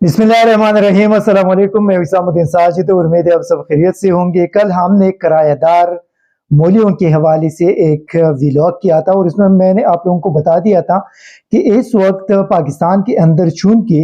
बिस्मिल्लाहिर्रहमानिर्रहीम। अस्सलाम वालेकुम। मैं विसामुद्दीन साजिद और उम्मीद है आप सब खैरियत से होंगे। कल हमने किराएदार मूल्यों के हवाले से एक व्लॉग किया था और इसमें मैंने आप लोगों को बता दिया था कि इस वक्त पाकिस्तान के अंदर चूंकि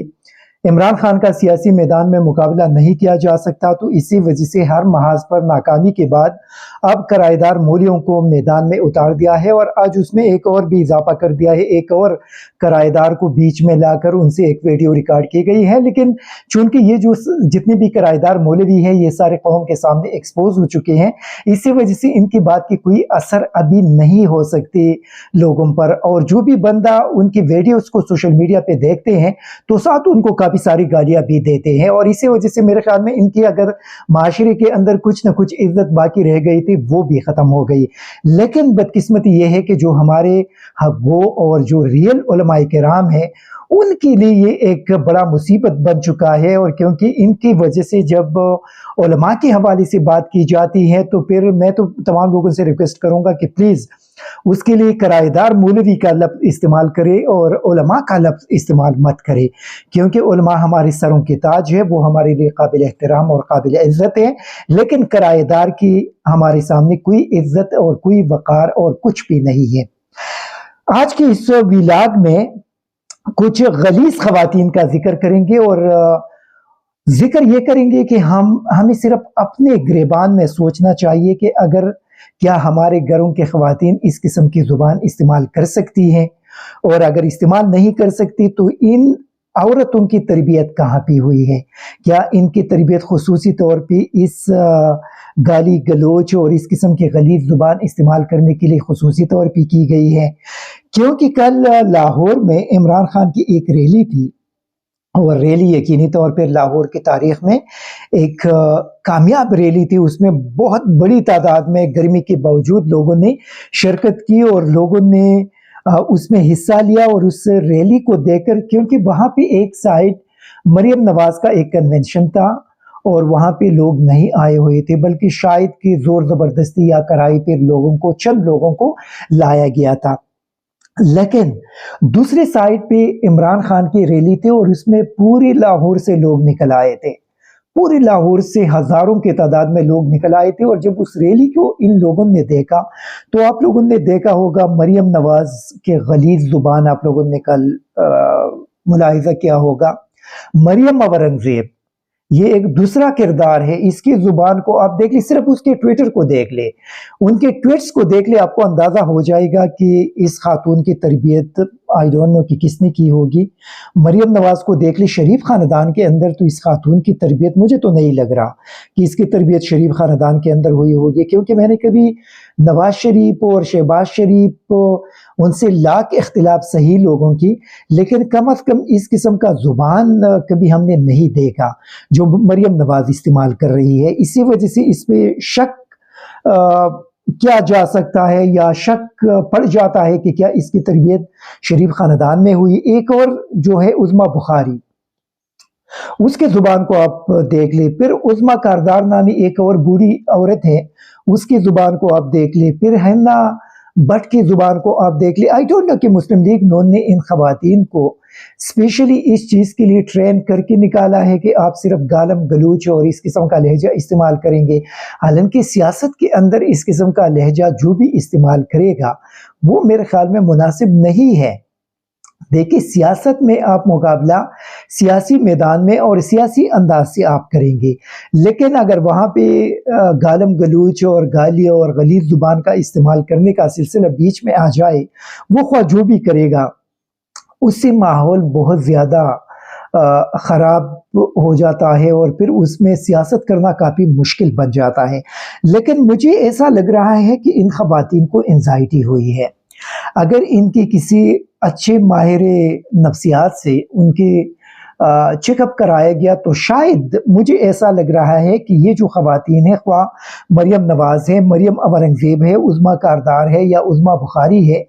इमरान खान का सियासी मैदान में मुकाबला नहीं किया जा सकता, तो इसी वजह से हर महाज पर नाकामी के बाद अब किराएदार मूल्यों को मैदान में उतार दिया है और आज उसमें एक और भी इजाफा कर दिया है। एक और किराएदार को बीच में लाकर उनसे एक वीडियो रिकॉर्ड की गई है। लेकिन चूंकि ये जो जितने भी किराएदार मौलवी हैं ये सारे कौम के सामने एक्सपोज हो चुके हैं, इसी वजह से इनकी बात की कोई असर अभी नहीं हो सकती लोगों पर। और जो भी बंदा उनकी वीडियोस को सोशल मीडिया पे देखते हैं तो साथ उनको काफी सारी गालियां भी देते हैं और इसी वजह से मेरे ख्याल में इनकी अगर माशरे के अंदर कुछ ना कुछ इज्जत बाकी रह गई थी वो भी खत्म हो गई। लेकिन बदकिस्मती ये है कि जो हमारे हक़ और जो रियल उलमाए किराम है उनके लिए ये एक बड़ा मुसीबत बन चुका है। और क्योंकि इनकी वजह से जब उलमा के हवाले से बात की जाती है तो फिर मैं तो तमाम लोगों से रिक्वेस्ट करूंगा कि प्लीज उसके लिए किराएदार मौलवी का लफ्ज़ इस्तेमाल करे और उलमा का लफ्ज़ इस्तेमाल मत करे, क्योंकि उलमा हमारे सरों के ताज है, वो हमारे लिए काबिल एहतराम और काबिल इज्जत है। लेकिन किराएदार की हमारे सामने कोई इज्जत और कोई वक़ार और कुछ भी नहीं है। आज के इस व्लॉग में कुछ गलीज़ ख़वातीन का जिक्र करेंगे और जिक्र ये करेंगे कि हमें सिर्फ अपने गिरबान में सोचना चाहिए कि अगर क्या हमारे घरों के ख़वातीन इस किस्म की ज़ुबान इस्तेमाल कर सकती हैं, और अगर इस्तेमाल नहीं कर सकती तो इन औरतों की तरबियत कहाँ पे हुई है? क्या इनकी तरबियत खुसूसी तौर पे इस गाली गलोच और इस किस्म की गलीज़ ज़ुबान इस्तेमाल करने के लिए खुसूसी तौर पे की गई है? क्योंकि कल लाहौर में इमरान खान की एक रैली थी और रैली यकीनी तौर पर लाहौर की तारीख में एक कामयाब रैली थी। उसमें बहुत बड़ी तादाद में गर्मी के बावजूद लोगों ने शिरकत की और लोगों ने उसमें हिस्सा लिया। और उस रैली को देखकर, क्योंकि वहाँ पे एक साइड मरियम नवाज का एक कन्वेंशन था और वहाँ पे लोग नहीं आए हुए थे, बल्कि शायद कि जोर ज़बरदस्ती या कराई पे लोगों को, चंद लोगों को लाया गया था। लेकिन दूसरे साइड पे इमरान खान की रैली थी और उसमें पूरे लाहौर से लोग निकल आए थे, पूरे लाहौर से हजारों की तादाद में लोग निकल आए थे। और जब उस रैली को इन लोगों ने देखा तो आप लोगों ने देखा होगा मरियम नवाज के गलीज़ जुबान आप लोगों ने कल मुलाहिजा किया होगा। मरियम औरंगजेब ये एक दूसरा किरदार है, इसकी जुबान को आप देख ले, सिर्फ उसके ट्विटर को देख ले, उनके ट्वीट्स को देख ले, आपको अंदाजा हो जाएगा कि इस खातून की तरबियत आई डोंट नो कि किसने की होगी। मरियम नवाज को देख ले, शरीफ खानदान के अंदर तो इस खातून की तरबियत मुझे तो नहीं लग रहा कि इसकी तरबियत शरीफ खानदान के अंदर हुई होगी, क्योंकि मैंने कभी नवाज शरीफ और शहबाज शरीफ उनसे लाख इख्तिलाफ सही लोगों की, लेकिन कम अज कम इस किस्म का जुबान कभी हमने नहीं देखा जो मरियम नवाज इस्तेमाल कर रही है। इसी वजह से इस पे शक किया जा सकता है या शक पड़ जाता है कि क्या इसकी तरबियत शरीफ खानदान में हुई। एक और जो है उज़्मा बुखारी, उसके जुबान को आप देख ले। फिर उज़्मा कारदार नामी एक और बूढ़ी औरत है, उसकी जुबान को आप देख ले। फिर हिना भट्ट की जुबान को आप देख ले। आई डोंट नो कि मुस्लिम लीग नून ने इन खवातीन को स्पेशली इस चीज़ के लिए ट्रेन करके निकाला है कि आप सिर्फ गालम गलूच और इस किस्म का लहजा इस्तेमाल करेंगे। हालांकि सियासत के अंदर इस किस्म का लहजा जो भी इस्तेमाल करेगा वो मेरे ख्याल में मुनासिब नहीं है। देखिए, सियासत में आप मुकाबला सियासी मैदान में और सियासी अंदाज से आप करेंगे, लेकिन अगर वहाँ पे गालम गलूच और गाली और गलीज़ जुबान का इस्तेमाल करने का सिलसिला बीच में आ जाए, वो ख्वाह जो भी करेगा उससे माहौल बहुत ज़्यादा ख़राब हो जाता है और फिर उसमें सियासत करना काफ़ी मुश्किल बन जाता है। लेकिन मुझे ऐसा लग रहा है कि इन ख़वातीन को एंजाइटी हुई है। अगर इनकी किसी अच्छे माहिर नफ्सियात से उनके चेकअप कराया गया तो शायद मुझे ऐसा लग रहा है कि ये जो ख़वातीन है, ख्वाह मरियम नवाज है, मरियम औरंगजेब है, उज़्मा कारदार है या उज़्मा बुखारी है,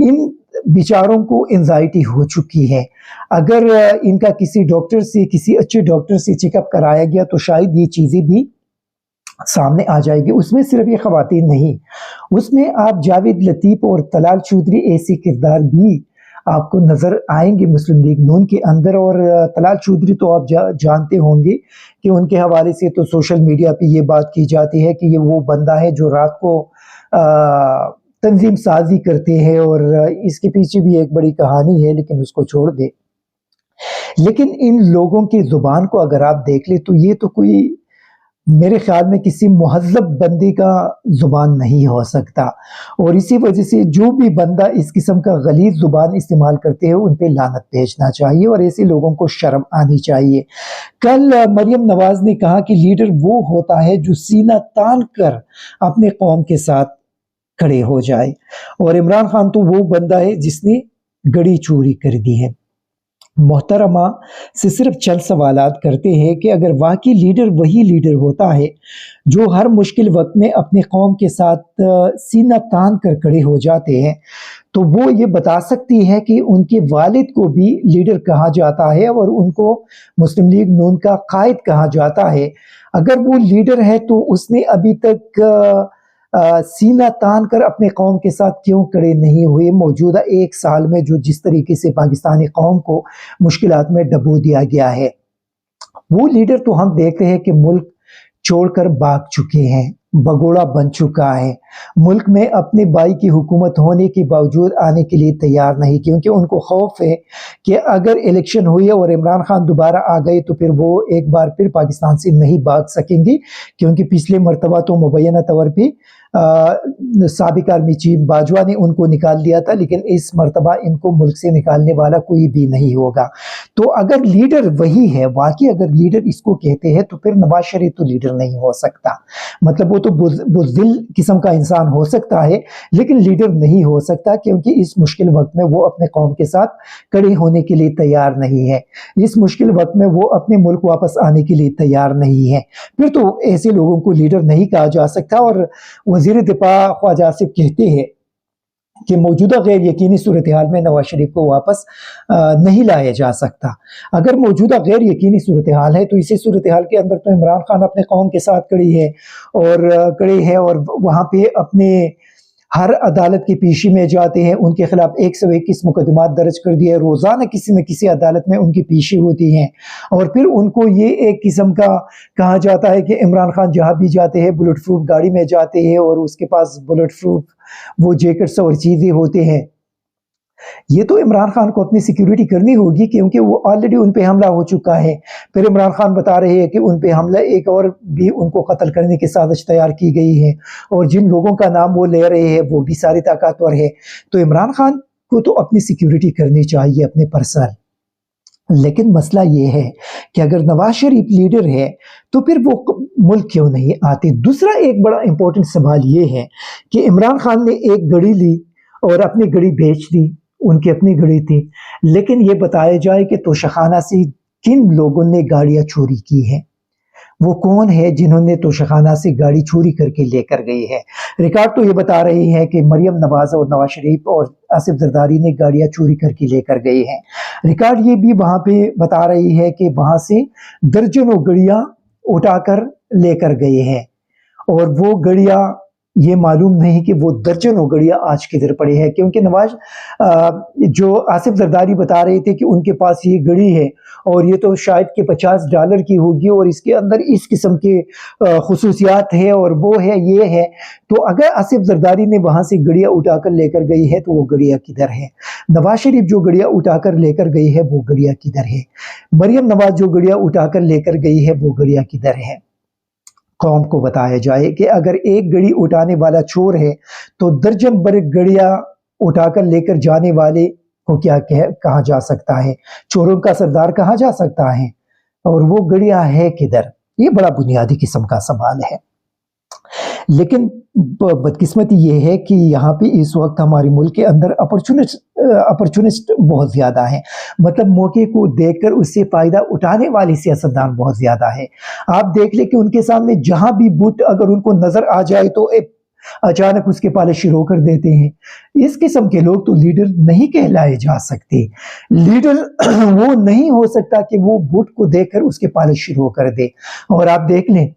इन बेचारों को एंजाइटी हो चुकी है। अगर इनका किसी डॉक्टर से, किसी अच्छे डॉक्टर से चेकअप कराया गया तो शायद ये चीज़ें भी सामने आ जाएगी। उसमें सिर्फ ये खवातीन नहीं, उसमें आप जावेद लतीफ़ और तलाल चौधरी ऐसे किरदार भी آپ کو نظر آئیں گے مسلم لیگ نون کے اندر. اور طلال چودھری تو آپ جانتے ہوں گے کہ ان کے حوالے سے تو سوشل میڈیا پہ یہ بات کی جاتی ہے کہ یہ وہ بندہ ہے جو رات کو تنظیم سازی کرتے ہیں, اور اس کے پیچھے بھی ایک بڑی کہانی ہے, لیکن اس کو چھوڑ دے. لیکن ان لوگوں کی زبان کو اگر آپ دیکھ لیں تو یہ تو کوئی میرے خیال میں کسی مہذب بندے کا زبان نہیں ہو سکتا, اور اسی وجہ سے جو بھی بندہ اس قسم کا غلیظ زبان استعمال کرتے ہیں ان پہ لعنت بھیجنا چاہیے, اور ایسے لوگوں کو شرم آنی چاہیے. کل مریم نواز نے کہا کہ لیڈر وہ ہوتا ہے جو سینہ تان کر اپنے قوم کے ساتھ کھڑے ہو جائے, اور عمران خان تو وہ بندہ ہے جس نے گڑی چوری کر دی ہے. محترمہ سے صرف چند سوالات کرتے ہیں کہ اگر واقعی لیڈر وہی لیڈر ہوتا ہے جو ہر مشکل وقت میں اپنے قوم کے ساتھ سینہ تان کر کھڑے ہو جاتے ہیں, تو وہ یہ بتا سکتی ہے کہ ان کے والد کو بھی لیڈر کہا جاتا ہے اور ان کو مسلم لیگ نون کا قائد کہا جاتا ہے. اگر وہ لیڈر ہے تو اس نے ابھی تک سینہ تان کر اپنے قوم کے ساتھ کیوں کھڑے نہیں ہوئے موجودہ ایک سال میں, جو جس طریقے سے پاکستانی قوم کو مشکلات میں ڈبو دیا گیا ہے. وہ لیڈر تو ہم دیکھتے ہیں کہ ملک چھوڑ کر بھاگ چکے ہیں, بگوڑا بن چکا ہے, ملک میں اپنے بھائی کی حکومت ہونے کے باوجود آنے کے لیے تیار نہیں, کیونکہ ان کو خوف ہے کہ اگر الیکشن ہوئی اور عمران خان دوبارہ آ گئے تو پھر وہ ایک بار پھر پاکستان سے نہیں بھاگ سکیں گے, کیونکہ پچھلے مرتبہ تو مبینہ طور پہ سابق آرمی چیف باجوہ نے ان کو نکال دیا تھا, لیکن اس مرتبہ ان کو ملک سے نکالنے والا کوئی بھی نہیں ہوگا. تو اگر لیڈر وہی ہے, واقعی اگر لیڈر اس کو کہتے ہیں, تو پھر نواز شریف تو لیڈر نہیں ہو سکتا. مطلب وہ تو بزدل قسم کا انسان ہو سکتا ہے لیکن لیڈر نہیں ہو سکتا, کیونکہ اس مشکل وقت میں وہ اپنے قوم کے ساتھ کھڑے ہونے کے لیے تیار نہیں ہے, اس مشکل وقت میں وہ اپنے ملک واپس آنے کے لیے تیار نہیں ہے. پھر تو ایسے لوگوں کو لیڈر نہیں کہا جا سکتا. اور وزیر دفاع خواجہ آصف کہتے ہیں کہ موجودہ غیر یقینی صورتحال میں نواز شریف کو واپس نہیں لایا جا سکتا. اگر موجودہ غیر یقینی صورتحال ہے تو اسی صورتحال کے اندر تو عمران خان اپنے قوم کے ساتھ کھڑے ہیں اور وہاں پہ اپنے ہر عدالت کی پیشی میں جاتے ہیں, ان کے خلاف 121 مقدمات درج کر دیے, روزانہ کسی نہ کسی عدالت میں ان کی پیشی ہوتی ہیں, اور پھر ان کو یہ ایک قسم کا کہا جاتا ہے کہ عمران خان جہاں بھی جاتے ہیں بلٹ پروف گاڑی میں جاتے ہیں اور اس کے پاس بلٹ پروف وہ جیکٹس اور چیزیں ہوتے ہیں. یہ تو عمران خان کو اپنی سیکیورٹی کرنی ہوگی, کیونکہ وہ آلریڈی ان پہ حملہ ہو چکا ہے. پھر عمران خان بتا رہے ہیں کہ ان پہ حملہ ایک اور بھی ان کو قتل کرنے کی سازش تیار کی گئی ہے, اور جن لوگوں کا نام وہ لے رہے ہیں وہ بھی ساری طاقتور ہے. تو عمران خان کو تو اپنی سیکیورٹی کرنی چاہیے اپنے پرسنل. لیکن مسئلہ یہ ہے کہ اگر نواز شریف لیڈر ہے تو پھر وہ ملک کیوں نہیں آتے. دوسرا ایک بڑا امپورٹنٹ سوال یہ ہے کہ عمران خان نے ایک گڑی لی اور اپنی گڑی بیچ دی, ان کی اپنی گڑی تھی, لیکن یہ بتایا جائے کہ توشخانہ سے کن لوگوں نے گاڑیاں چوری کی ہیں, وہ کون ہے جنہوں نے توشخانہ سے گاڑی چوری کر کے لے کر گئی ہے. ریکارڈ تو یہ بتا رہے ہیں کہ مریم نواز اور نواز شریف اور آصف زرداری نے گاڑیاں چوری کر کے لے کر گئے ہیں. ریکارڈ یہ بھی وہاں پہ بتا رہی ہے کہ وہاں سے درجنوں گڑیاں اٹھا کر لے کر گئے ہیں, اور وہ گڑیاں یہ معلوم نہیں کہ وہ درجنوں گڑیاں آج کدھر پڑے ہیں, کیونکہ نواز جو آصف زرداری بتا رہے تھے کہ ان کے پاس یہ گڑی ہے اور یہ تو شاید کہ $50 کی ہوگی اور اس کے اندر اس قسم کے خصوصیات ہے اور وہ ہے یہ ہے. تو اگر آصف زرداری نے وہاں سے گڑیاں اٹھا کر لے کر گئی ہے تو وہ گڑیاں کدھر ہے؟ نواز شریف جو گڑیاں اٹھا کر لے کر گئی ہے وہ گڑیاں کدھر ہے؟ مریم نواز جو گڑیاں اٹھا کر لے کر گئی ہے وہ گڑیاں کدھر ہے؟ قوم کو بتایا جائے کہ اگر ایک گڑی اٹھانے والا چور ہے تو درجن بھر گڑیاں اٹھا کر لے کر جانے والے کو کیا کہا جا سکتا ہے؟ چوروں کا سردار کہا جا سکتا ہے, اور وہ گڑیاں ہے کدھر؟ یہ بڑا بنیادی قسم کا سوال ہے. لیکن بدقسمتی یہ ہے کہ یہاں پہ اس وقت ہمارے ملک کے اندر اپرچونسٹ بہت زیادہ ہیں, مطلب موقع کو دیکھ کر اس سے فائدہ اٹھانے والے سیاستدان بہت زیادہ ہیں. آپ دیکھ لیں کہ ان کے سامنے جہاں بھی بت اگر ان کو نظر آ جائے تو اچانک اس کے پالے شروع کر دیتے ہیں. اس قسم کے لوگ تو لیڈر نہیں کہلائے جا سکتے. لیڈر وہ نہیں ہو سکتا کہ وہ بت کو دیکھ کر اس کے پالے شروع کر دے. اور آپ دیکھ لیں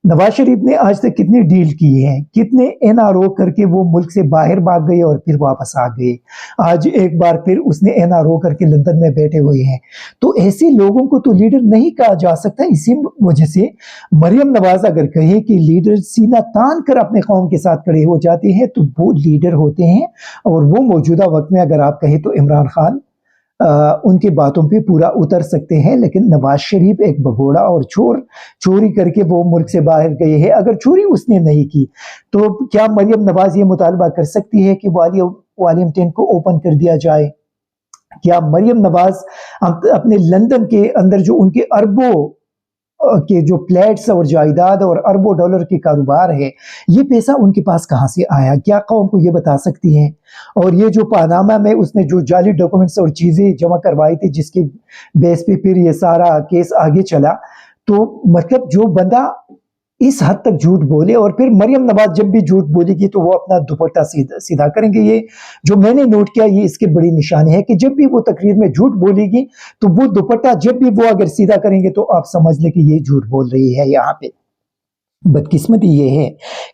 नवाज शरीफ ने आज तक कितनी डील की है, कितने एनआरओ करके वो मुल्क से बाहर भाग गए और फिर वापस आ गए। आज एक बार फिर उसने एनआरओ करके लंदन में बैठे हुए हैं। तो ऐसे लोगों को तो लीडर नहीं कहा जा सकता। इसी वजह से मरियम नवाज अगर कहे कि लीडर सीना तान कर अपने कौम के साथ खड़े हो जाते हैं तो वो लीडर होते हैं। और वो मौजूदा वक्त में अगर आप कहें तो इमरान खान उनकी बातों पे पूरा उतर सकते हैं। लेकिन नवाज शरीफ एक भगोड़ा और चोरी करके वो मुल्क से बाहर गए हैं। अगर चोरी उसने नहीं की तो क्या मरियम नवाज ये मुतालबा कर सकती है कि वॉल्यूम 10 को ओपन कर दिया जाए? क्या मरियम नवाज अपने लंदन के अंदर जो उनके अरबों के जो फ्लैट्स और जायदाद और अरबों डॉलर के कारोबार है, ये पैसा उनके पास कहाँ से आया? क्या कौम को ये बता सकती हैं? और ये जो पानामा में उसने जो जाली डॉक्यूमेंट्स और चीज़ें जमा करवाई थी जिसके बेस पे फिर ये सारा केस आगे चला, तो मतलब जो बंदा इस हद तक झूठ बोले और फिर मरियम नवाज जब भी झूठ बोलेगी तो वो अपना दुपट्टा सीधा करेंगे। ये जो मैंने नोट किया ये इसकी बड़ी निशानी है कि जब भी वो तकरीर में झूठ बोलेगी तो वो दुपट्टा जब भी वो अगर सीधा करेंगे तो आप समझ लें कि ये झूठ बोल रही है। यहाँ पे बदकिस्मती ये है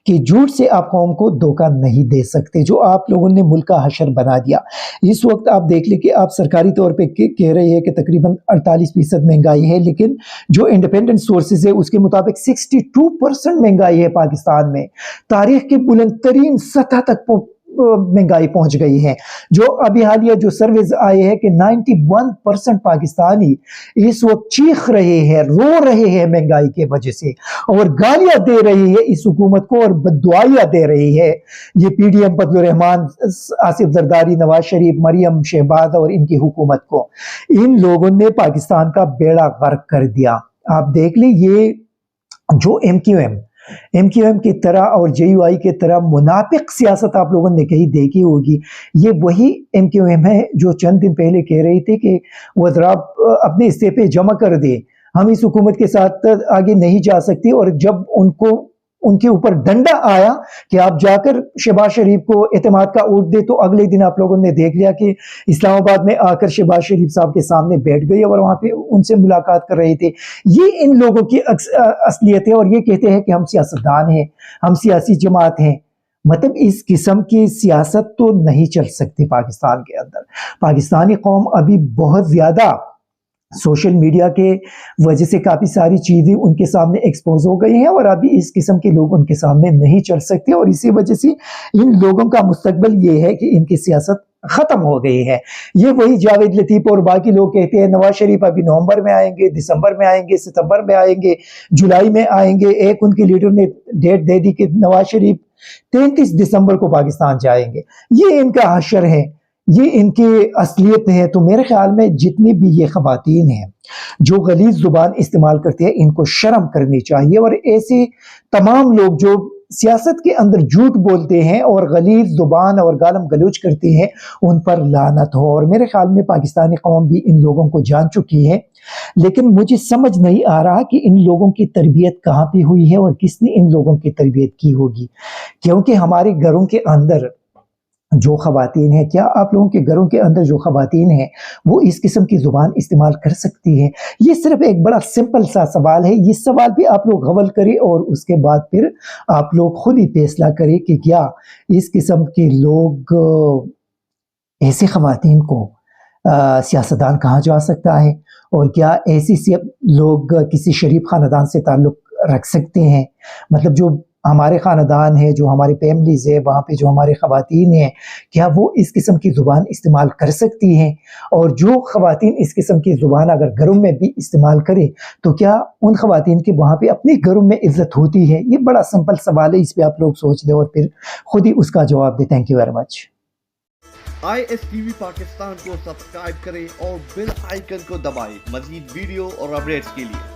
कि झूठ से आप कौम को धोखा नहीं दे सकते। जो आप लोगों ने मुल्क का हशर बना दिया। इस वक्त आप देख ले कि आप सरकारी तौर पे कह रहे हैं कि तकरीबन 48% महंगाई है, लेकिन जो इंडिपेंडेंट सोर्सेज है उसके मुताबिक 62% महंगाई है पाकिस्तान में। तारीख के बुलंद तरीन सतह तक महंगाई पहुंच गई है। जो अभी हालिया जो सर्वेज आए हैं कि 91% पाकिस्तानी इस वक्त चीख रहे हैं, रो रहे हैं महंगाई के वजह से और गालियां दे रही है इस हुकूमत को और बददुआइयां दे रही है ये पीडीएम, फजलुर रहमान, आसिफ जरदारी, नवाज शरीफ, मरियम, शहबाज और इनकी हुकूमत को। इन लोगों ने पाकिस्तान का बेड़ा गर्क कर दिया। आप देख ली ये जो एमक्यूएम की तरह और जेयूआई की तरह मुनाफिक सियासत आप लोगों ने कहीं देखी होगी। ये वही एमक्यूएम है जो चंद दिन पहले कह रही थी कि वज़रा अपने इस्तीफे जमा कर दे, हम इस हुकूमत के साथ आगे नहीं जा सकती। और जब उनके ऊपर डंडा आया कि आप जाकर शहबाज शरीफ को एतमाद का वोट दे, तो अगले दिन आप लोगों ने देख लिया कि इस्लामाबाद में आकर शहबाज शरीफ साहब के सामने बैठ गई और वहां पे उनसे मुलाकात कर रहे थे। ये इन लोगों की असलियत है और ये कहते हैं कि हम सियासतदान हैं, हम सियासी जमात हैं। मतलब इस किस्म की सियासत तो नहीं चल सकती पाकिस्तान के अंदर। पाकिस्तानी कौम अभी बहुत ज्यादा सोशल मीडिया के वजह से काफ़ी सारी चीज़ें उनके सामने एक्सपोज हो गई हैं और अभी इस किस्म के लोग उनके सामने नहीं चल सकते। और इसी वजह से इन लोगों का मुस्तकबिल ये है कि इनकी सियासत ख़त्म हो गई है। ये वही जावेद लतीफ़ और बाकी लोग कहते हैं नवाज शरीफ अभी नवंबर में आएंगे, दिसंबर में आएंगे, सितंबर में आएंगे, जुलाई में आएंगे। एक उनके लीडर ने डेट दे दी कि नवाज शरीफ 33 दिसंबर को पाकिस्तान जाएंगे। ये इनका हशर है, ये इनकी असलियत है। तो मेरे ख्याल में जितनी भी ये ख़वातीन हैं जो गलीज़ ज़ुबान इस्तेमाल करते हैं इनको शर्म करनी चाहिए और ऐसे तमाम लोग जो सियासत के अंदर झूठ बोलते हैं और गलीज़ ज़ुबान और गालम गलोच करते हैं उन पर लानत हो। और मेरे ख्याल में पाकिस्तानी कौम भी इन लोगों को जान चुकी है, लेकिन मुझे समझ नहीं आ रहा कि इन लोगों की तरबियत कहाँ पे हुई है और किसने इन लोगों की तरबियत की होगी। क्योंकि हमारे घरों के अंदर जो ख़वातीन हैं, क्या आप लोगों के घरों के अंदर जो ख़वातीन हैं वो इस किस्म की ज़ुबान इस्तेमाल कर सकती हैं? ये सिर्फ एक बड़ा सिंपल सा सवाल है। इस सवाल पे आप लोग गौर करें और उसके बाद फिर आप लोग खुद ही फैसला करें कि क्या इस किस्म के लोग, ऐसे ख़वातीन को सियासतदान कहा जा सकता है और क्या ऐसे लोग किसी शरीफ ख़ानदान से ताल्लुक़ रख सकते हैं? मतलब जो हमारे ख़ानदान है, जो हमारी फैमिलीज़ है, वहाँ पे जो हमारे ख़वातीन हैं, क्या वो इस किस्म की ज़ुबान इस्तेमाल कर सकती हैं? और जो ख़वातीन इस किस्म की ज़ुबान अगर घरों में भी इस्तेमाल करें तो क्या उन ख़वातीन की वहाँ पे अपने घरों में इज़्ज़त होती है? ये बड़ा सिंपल सवाल है, इस पर आप लोग सोच लें और फिर खुद ही उसका जवाब दें। Thank you very much. ISTV Pakistan को सब्सक्राइब करें और बेल आइकन को दबाएं मज़ीद वीडियो और अपडेट्स के लिए।